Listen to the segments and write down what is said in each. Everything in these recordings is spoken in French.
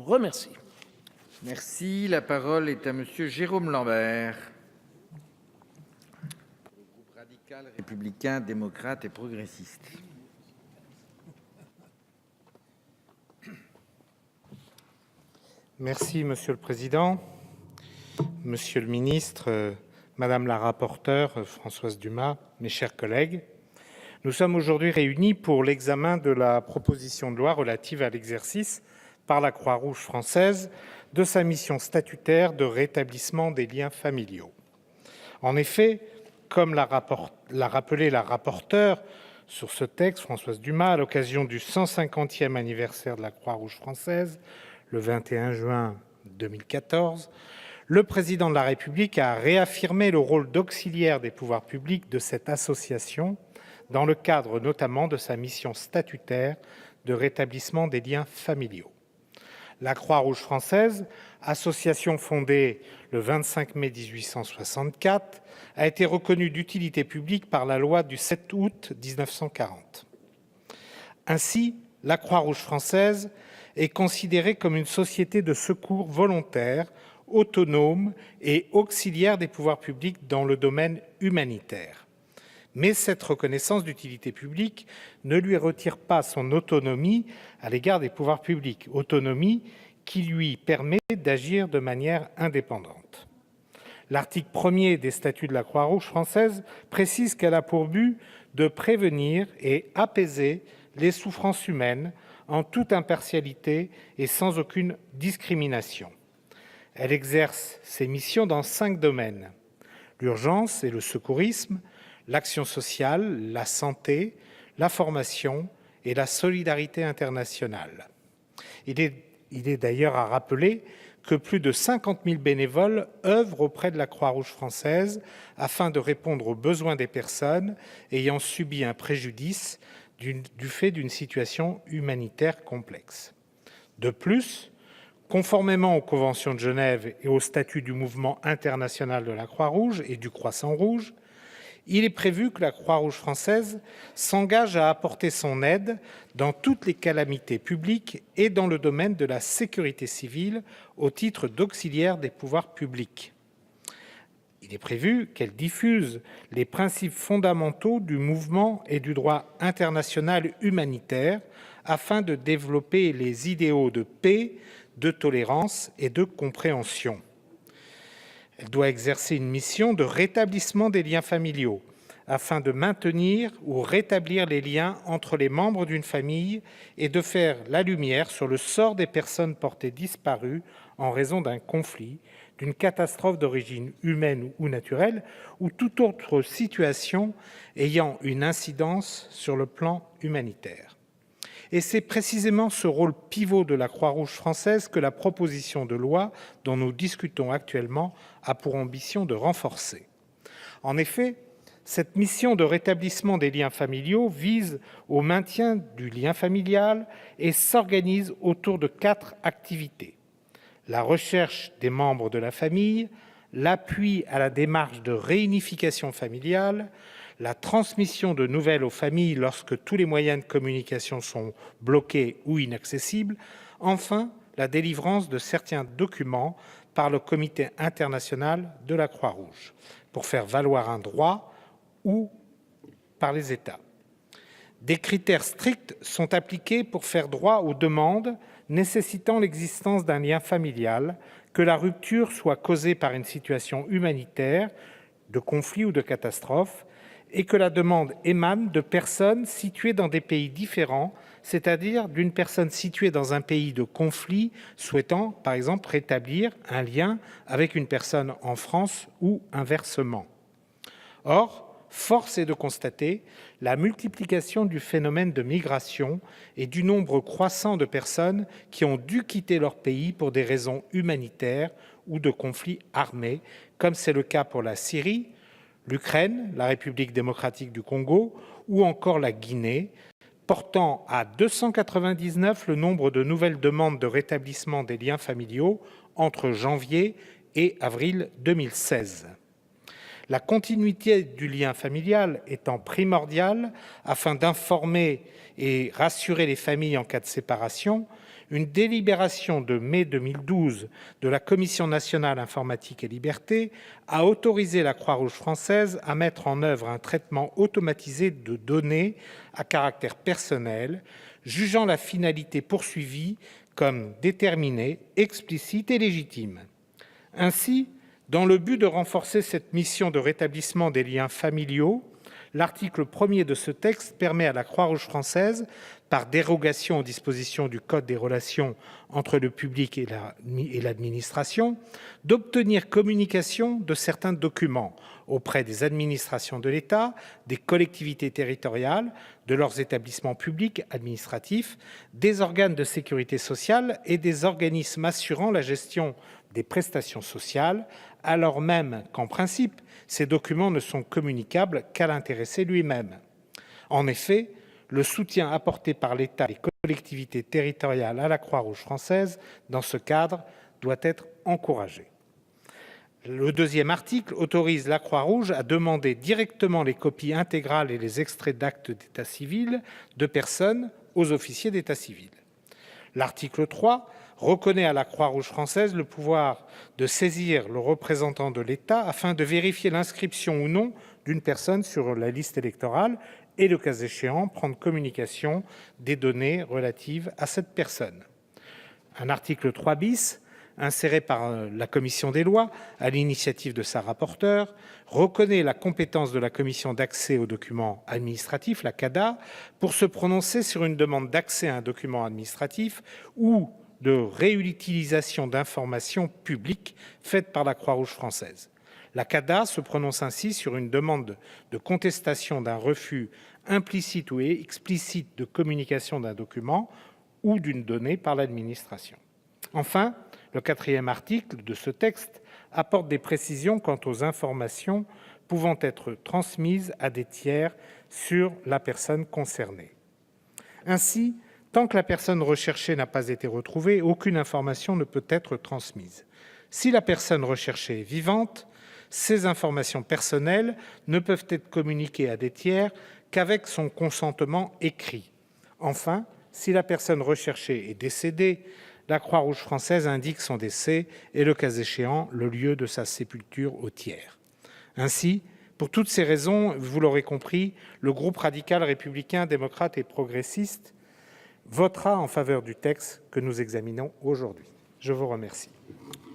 remercie. Merci. La parole est à Monsieur Jérôme Lambert. Groupe radical, républicain, démocrate et progressiste. Merci, Monsieur le Président, Monsieur le Ministre, Madame la rapporteure, Françoise Dumas, mes chers collègues. Nous sommes aujourd'hui réunis pour l'examen de la proposition de loi relative à l'exercice par la Croix-Rouge française de sa mission statutaire de rétablissement des liens familiaux. En effet, comme l'a rappelé la rapporteure sur ce texte, Françoise Dumas, à l'occasion du 150e anniversaire de la Croix-Rouge française, le 21 juin 2014, le Président de la République a réaffirmé le rôle d'auxiliaire des pouvoirs publics de cette association dans le cadre notamment de sa mission statutaire de rétablissement des liens familiaux. La Croix-Rouge française, association fondée le 25 mai 1864, a été reconnue d'utilité publique par la loi du 7 août 1940. Ainsi, la Croix-Rouge française est considérée comme une société de secours volontaire, autonome et auxiliaire des pouvoirs publics dans le domaine humanitaire. Mais cette reconnaissance d'utilité publique ne lui retire pas son autonomie à l'égard des pouvoirs publics, autonomie qui lui permet d'agir de manière indépendante. L'article 1er des statuts de la Croix-Rouge française précise qu'elle a pour but de prévenir et apaiser les souffrances humaines en toute impartialité et sans aucune discrimination. Elle exerce ses missions dans 5 domaines: l'urgence et le secourisme, l'action sociale, la santé, la formation et la solidarité internationale. Il est d'ailleurs à rappeler que plus de 50 000 bénévoles œuvrent auprès de la Croix-Rouge française afin de répondre aux besoins des personnes ayant subi un préjudice du fait d'une situation humanitaire complexe. De plus, conformément aux conventions de Genève et au statut du mouvement international de la Croix-Rouge et du Croissant-Rouge, il est prévu que la Croix-Rouge française s'engage à apporter son aide dans toutes les calamités publiques et dans le domaine de la sécurité civile au titre d'auxiliaire des pouvoirs publics. Il est prévu qu'elle diffuse les principes fondamentaux du mouvement et du droit international humanitaire afin de développer les idéaux de paix, de tolérance et de compréhension. Elle doit exercer une mission de rétablissement des liens familiaux afin de maintenir ou rétablir les liens entre les membres d'une famille et de faire la lumière sur le sort des personnes portées disparues en raison d'un conflit, d'une catastrophe d'origine humaine ou naturelle ou toute autre situation ayant une incidence sur le plan humanitaire. Et c'est précisément ce rôle pivot de la Croix-Rouge française que la proposition de loi dont nous discutons actuellement a pour ambition de renforcer. En effet, cette mission de rétablissement des liens familiaux vise au maintien du lien familial et s'organise autour de 4 activités: la recherche des membres de la famille, l'appui à la démarche de réunification familiale, la transmission de nouvelles aux familles lorsque tous les moyens de communication sont bloqués ou inaccessibles, enfin, la délivrance de certains documents par le Comité international de la Croix-Rouge pour faire valoir un droit ou par les États. Des critères stricts sont appliqués pour faire droit aux demandes nécessitant l'existence d'un lien familial, que la rupture soit causée par une situation humanitaire, de conflit ou de catastrophe, et que la demande émane de personnes situées dans des pays différents, c'est-à-dire d'une personne située dans un pays de conflit souhaitant, par exemple, rétablir un lien avec une personne en France ou inversement. Or, force est de constater la multiplication du phénomène de migration et du nombre croissant de personnes qui ont dû quitter leur pays pour des raisons humanitaires ou de conflits armés, comme c'est le cas pour la Syrie, l'Ukraine, la République démocratique du Congo ou encore la Guinée, portant à 299 le nombre de nouvelles demandes de rétablissement des liens familiaux entre janvier et avril 2016. La continuité du lien familial étant primordiale afin d'informer et rassurer les familles en cas de séparation, une délibération de mai 2012 de la Commission nationale informatique et liberté a autorisé la Croix-Rouge française à mettre en œuvre un traitement automatisé de données à caractère personnel, jugeant la finalité poursuivie comme déterminée, explicite et légitime. Ainsi, dans le but de renforcer cette mission de rétablissement des liens familiaux, l'article 1er de ce texte permet à la Croix-Rouge française, par dérogation aux dispositions du Code des relations entre le public et l'administration, d'obtenir communication de certains documents auprès des administrations de l'État, des collectivités territoriales, de leurs établissements publics administratifs, des organes de sécurité sociale et des organismes assurant la gestion des prestations sociales, alors même qu'en principe, ces documents ne sont communicables qu'à l'intéressé lui-même. En effet, le soutien apporté par l'État et les collectivités territoriales à la Croix-Rouge française, dans ce cadre, doit être encouragé. Le deuxième article autorise la Croix-Rouge à demander directement les copies intégrales et les extraits d'actes d'état civil de personnes aux officiers d'état civil. L'article 3 reconnaît à la Croix-Rouge française le pouvoir de saisir le représentant de l'État afin de vérifier l'inscription ou non d'une personne sur la liste électorale et, le cas échéant, prendre communication des données relatives à cette personne. Un article 3 bis, inséré par la commission des lois à l'initiative de sa rapporteure, reconnaît la compétence de la commission d'accès aux documents administratifs, la CADA, pour se prononcer sur une demande d'accès à un document administratif ou de réutilisation d'informations publiques faites par la Croix-Rouge française. La CADA se prononce ainsi sur une demande de contestation d'un refus implicite ou explicite de communication d'un document ou d'une donnée par l'administration. Enfin, le 4e article de ce texte apporte des précisions quant aux informations pouvant être transmises à des tiers sur la personne concernée. Ainsi, tant que la personne recherchée n'a pas été retrouvée, aucune information ne peut être transmise. Si la personne recherchée est vivante, ces informations personnelles ne peuvent être communiquées à des tiers qu'avec son consentement écrit. Enfin, si la personne recherchée est décédée, la Croix-Rouge française indique son décès et, le cas échéant, le lieu de sa sépulture au tiers. Ainsi, pour toutes ces raisons, vous l'aurez compris, le groupe radical républicain, démocrate et progressiste votera en faveur du texte que nous examinons aujourd'hui. Je vous remercie.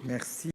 Merci.